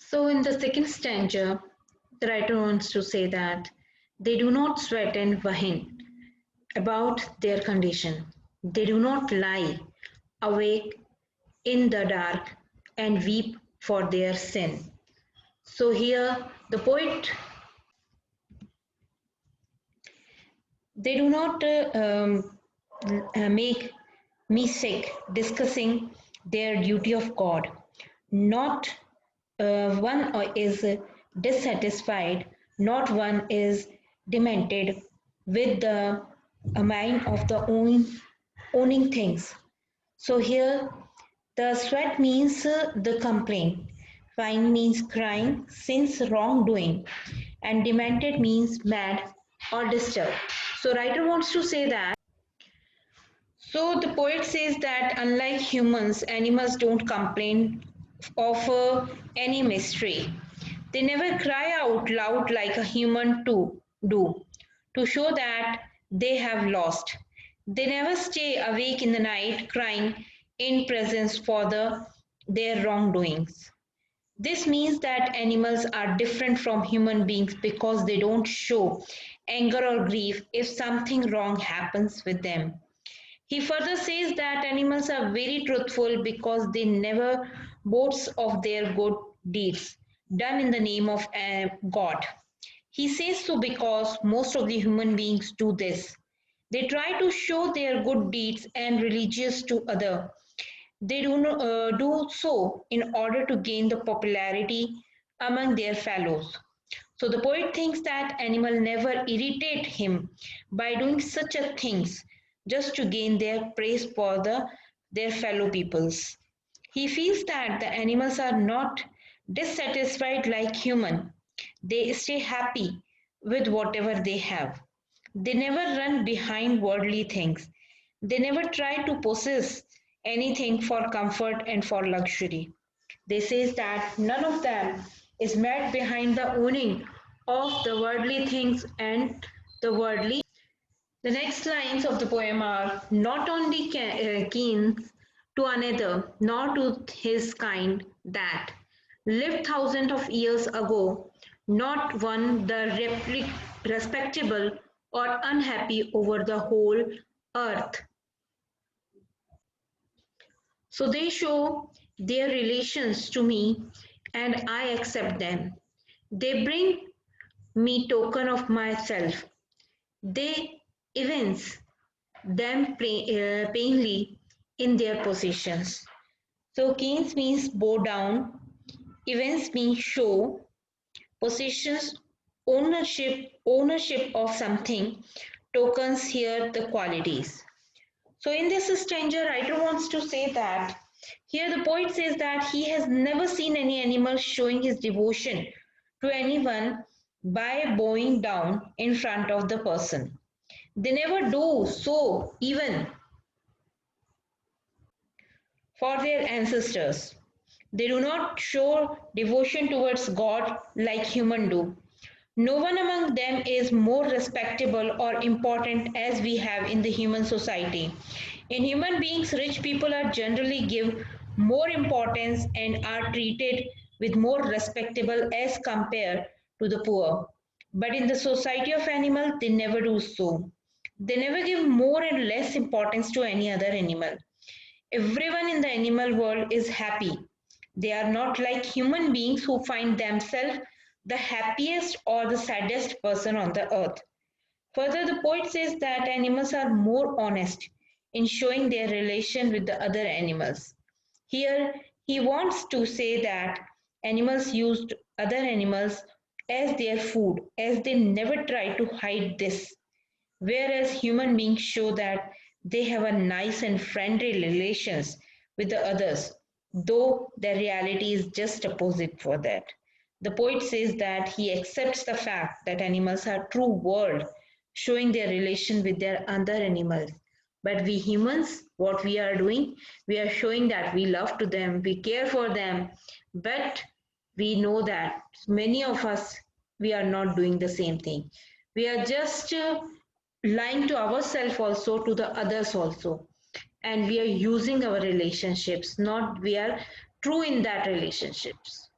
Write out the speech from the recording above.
So, in the second stanza, the writer wants to say that they do not sweat and whine about their condition. They do not lie awake in the dark and weep for their sin. So, here the poet, they do not make me sick discussing their duty of God. Not one is dissatisfied, not one is demented with the mind of the owning things. So here the sweat means the complaint, whine means crying since wrongdoing, and demented means mad or disturbed. So writer wants to say that. So the poet says that unlike humans, animals don't complain of any mystery. They never cry out loud like a human to do to show that they have lost. They never stay awake in the night crying in presence for their wrongdoings. This means that animals are different from human beings because they don't show anger or grief if something wrong happens with them. He further says that animals are very truthful because they never boast of their good deeds done in the name of God. He says so because most of the human beings do this. They try to show their good deeds and religious to other. They do so in order to gain the popularity among their fellows. So the poet thinks that animal never irritate him by doing such a things just to gain their praise for their fellow peoples. He feels that the animals are not dissatisfied like human. They stay happy with whatever they have. They never run behind worldly things. They never try to possess anything for comfort and for luxury. They says that none of them is mad behind the owning of the worldly things and the worldly. The next lines of the poem are not only keen to another, nor to his kind that lived thousands of years ago, not one the respectable or unhappy over the whole earth. So they show their relations to me and I accept them. They bring me token of myself. They evince them plainly in their positions. So Keynes means bow down, events means show, positions ownership of something, tokens here the qualities. So in this stranger writer wants to say that here the poet says that he has never seen any animal showing his devotion to anyone by bowing down in front of the person. They never do so even for their ancestors. They do not show devotion towards God like humans do. No one among them is more respectable or important as we have in the human society. In human beings, rich people are generally give more importance and are treated with more respectable as compared to the poor. But in the society of animals, they never do so. They never give more and less importance to any other animal. Everyone in the animal world is happy. They are not like human beings who find themselves the happiest or the saddest person on the earth. Further, the poet says that animals are more honest in showing their relation with the other animals. Here, he wants to say that animals used other animals as their food, as they never try to hide this, whereas human beings show that they have a nice and friendly relations with the others, though the reality is just opposite for that. The poet says that he accepts the fact that animals are true world, showing their relation with their other animals. But we humans, what we are doing, we are showing that we love to them, we care for them, but we know that many of us, we are not doing the same thing. We are just lying to ourselves also, to the others also, and we are using our relationships, not we are true in that relationships.